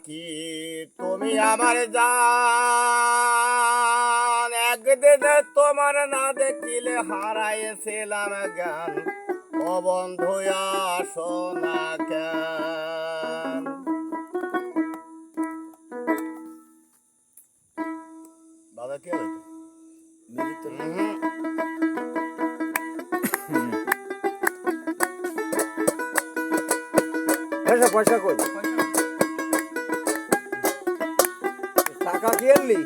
পাখি তুমি আমার জান, একদিনে তোমার না দেখিলে হারাইছিলাম জ্ঞান। ও বন্ধু আসো না কেন? দাদা কে হইতো মিউজিক তো পয়সা পয়সা কই টাকা কি এলি?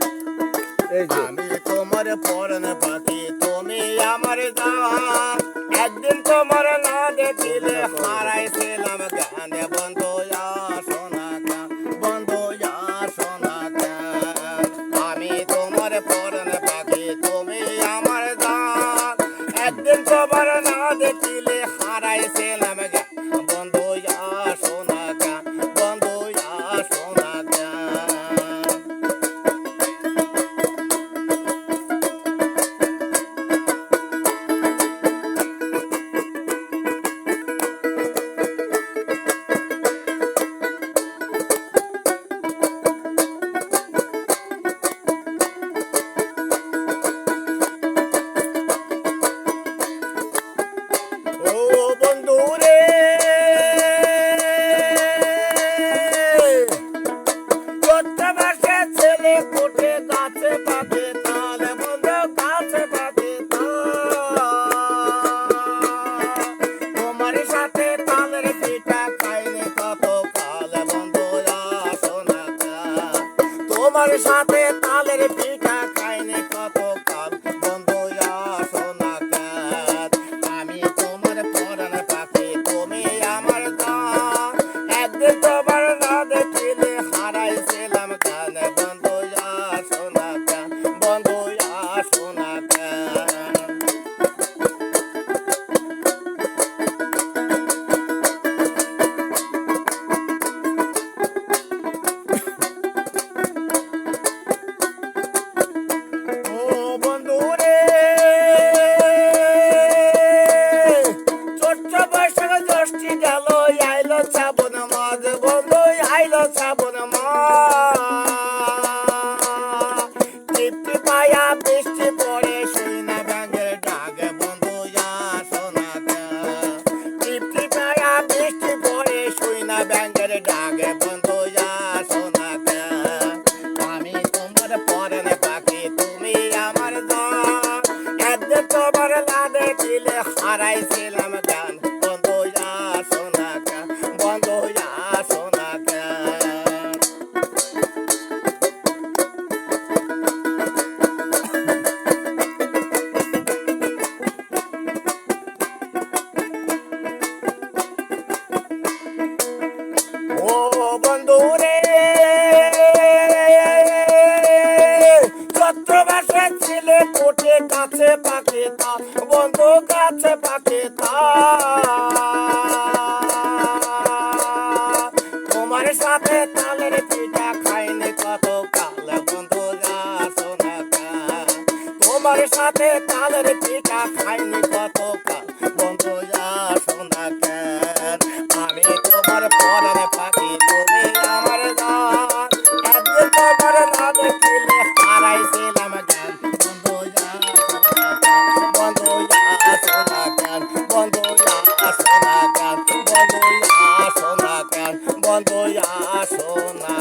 এই যে আমি তোমার পরন পাখি তুমি আমার জান, একদিন তোমার না দেখিলে হারাইছিলাম জ্ঞান। বন্ধু আসো না কেন? বন্ধু আসো না কেন? আমি তোমার পরন পাখি তুমি আমার জান, একদিন তোমার না দেখিলে হারাইছিলাম জ্ঞান। বন্ধু আসো না কেন? বন্ধু আসো না কেন? ও বন্ধু রে, চৈত্র মাসে ছেলে ফুটে গাছে পাকে তাল। বন্ধু গাছে পাকে তাল, তোমার সাথে তালের পিঠা খাইনি কত কাল। বন্ধু আসো না কেন? তোমার সাথে তালের পিঠা খাইনি কত কাল। বন্ধু আসো না কেন? আমি তোমার পরাণ পাখি তুমি আমার জান, একদিন তোমার না দেখিলে হারাইছিলাম জ্ঞান। বন্ধু আসো না কেন? বন্ধু আসো না কেন? ও বন্ধু রে, চৈত্র বৈশাখ জ্যৈষ্ঠী গেল, আইলো শ্রাবণ মাস। বন্ধু আইলো শ্রাবণ মাস, তৃপ্তি পায়া বৃষ্টি পড়ে শুই না ব্যাঙের ডাক। বন্ধু আসো না কেন? তৃপ্তি পায়া বৃষ্টি পড়ে শুই না ব্যাঙের ডাক। বন্ধু আসো না কেন? আমি তোমার পরনে পাখি তুমি আমার জান, একদিন তোমার না দেখিলে হারাইছিলাম জ্ঞান। বন্ধু আসো না কেন? বন্ধু আসো না কেন? ও বন্ধু রে, চৈত্র মাসে ছিলে কোটে গাছে পাকে তা। বন্ধু গাছে পাকে তা, তোমার সাথে তালের পিঠা খাইনি কত কাল। বন্ধু আসো না কেন? তোমার সাথে তালের পিঠা খাইনি কত কাল। বন্ধু আসো না কেন? আমি তোমার পরাণ পাখি তুমি আমার জান, একদিন তোমার না দেখিলে হারাইছিলাম জ্ঞান। বন্ধু আসো না কেন? বন্ধু আসো না কেন? বন্ধু আসো না কেন? বন্ধু আসো না কেন? বন্ধু আসো না